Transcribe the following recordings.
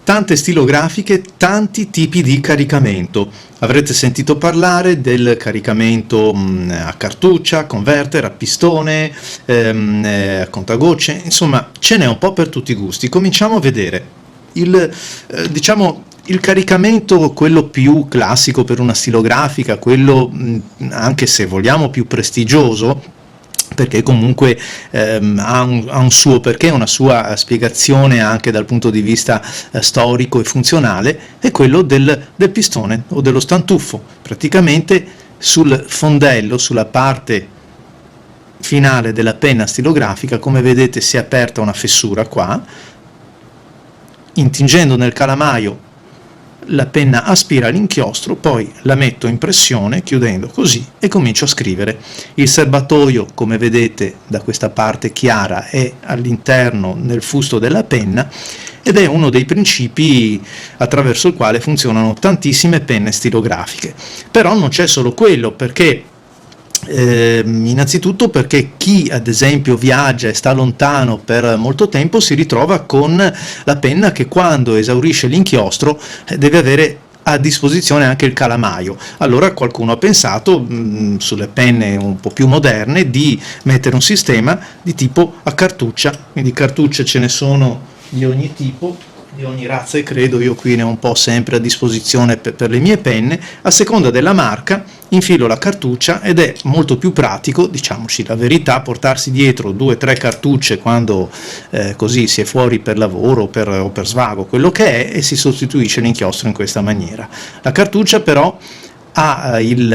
Tante stilografiche, tanti tipi di caricamento. Avrete sentito parlare del caricamento a cartuccia, a converter, a pistone, a contagocce, insomma ce n'è un po' per tutti i gusti. Cominciamo a vedere il caricamento, quello più classico per una stilografica, quello anche se vogliamo più prestigioso, perché comunque ha un suo perché, una sua spiegazione anche dal punto di vista storico e funzionale, è quello del pistone o dello stantuffo. Praticamente sul fondello, sulla parte finale della penna stilografica, come vedete si è aperta una fessura qua, intingendo nel calamaio la penna aspira l'inchiostro, poi la metto in pressione chiudendo così e comincio a scrivere. Il serbatoio, come vedete da questa parte chiara, è all'interno nel fusto della penna ed è uno dei principi attraverso il quale funzionano tantissime penne stilografiche. Però non c'è solo quello, perché innanzitutto perché chi ad esempio viaggia e sta lontano per molto tempo si ritrova con la penna che quando esaurisce l'inchiostro deve avere a disposizione anche il calamaio. Allora qualcuno ha pensato sulle penne un po' più moderne di mettere un sistema di tipo a cartuccia, quindi cartucce ce ne sono di ogni tipo, di ogni razza, e credo, io qui ne ho un po' sempre a disposizione per le mie penne. A seconda della marca infilo la cartuccia ed è molto più pratico, diciamoci la verità, portarsi dietro 2 o 3 cartucce quando così si è fuori per lavoro o per svago, quello che è, e si sostituisce l'inchiostro in questa maniera. La cartuccia però ha il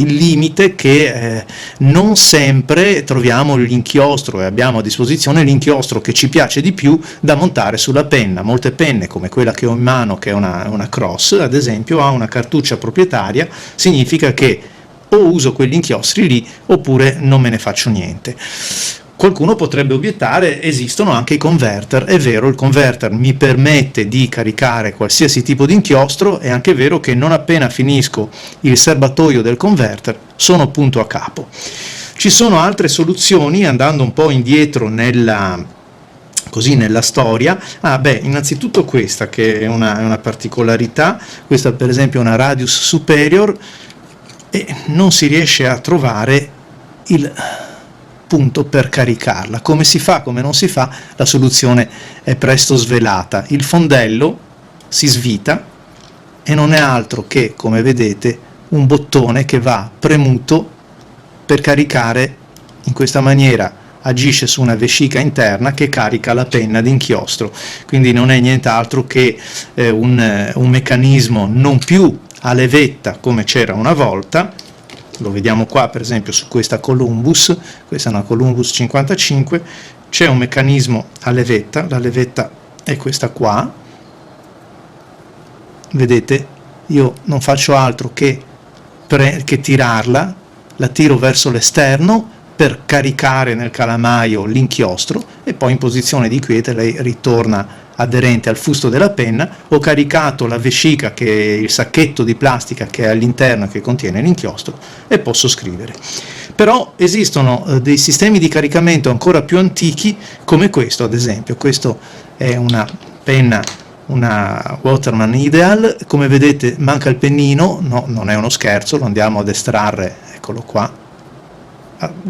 limite che non sempre troviamo l'inchiostro e abbiamo a disposizione l'inchiostro che ci piace di più da montare sulla penna. Molte penne, come quella che ho in mano, che è una Cross ad esempio, ha una cartuccia proprietaria, significa che o uso quegli inchiostri lì oppure non me ne faccio niente. Qualcuno potrebbe obiettare: esistono anche i converter. È vero, il converter mi permette di caricare qualsiasi tipo di inchiostro, è anche vero che non appena finisco il serbatoio del converter sono punto a capo. Ci sono altre soluzioni, andando un po' indietro nella storia. Innanzitutto questa, che è una particolarità, questa per esempio è una Radius Superior e non si riesce a trovare il punto per caricarla. Come si fa, come non si fa? La soluzione è presto svelata. Il fondello si svita e non è altro che, come vedete, un bottone che va premuto per caricare. In questa maniera agisce su una vescica interna che carica la penna d'inchiostro, quindi non è nient'altro che un meccanismo non più a levetta come c'era una volta. Lo vediamo qua per esempio su questa Columbus, questa è una Columbus 55, c'è un meccanismo a levetta, la levetta è questa qua, vedete, io non faccio altro che tirarla, la tiro verso l'esterno per caricare nel calamaio l'inchiostro e poi in posizione di quiete lei ritorna aderente al fusto della penna. Ho caricato la vescica, che è il sacchetto di plastica che è all'interno che contiene l'inchiostro, e posso scrivere. Però esistono dei sistemi di caricamento ancora più antichi, come questo ad esempio. Questo è una penna, una Waterman Ideal, come vedete manca il pennino, no, non è uno scherzo, lo andiamo ad estrarre, eccolo qua,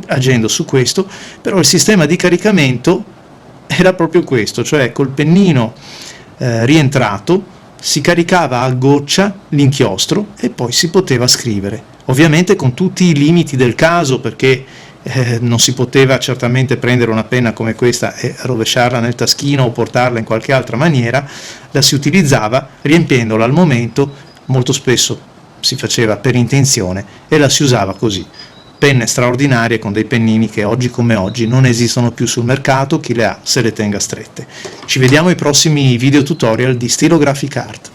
agendo su questo. Però il sistema di caricamento era proprio questo, cioè col pennino rientrato si caricava a goccia l'inchiostro e poi si poteva scrivere, ovviamente con tutti i limiti del caso, perché non si poteva certamente prendere una penna come questa e rovesciarla nel taschino o portarla in qualche altra maniera. La si utilizzava riempiendola al momento, molto spesso si faceva per intenzione e la si usava così. Penne straordinarie con dei pennini che oggi come oggi non esistono più sul mercato, chi le ha se le tenga strette. Ci vediamo ai prossimi video tutorial di Stylographic Art.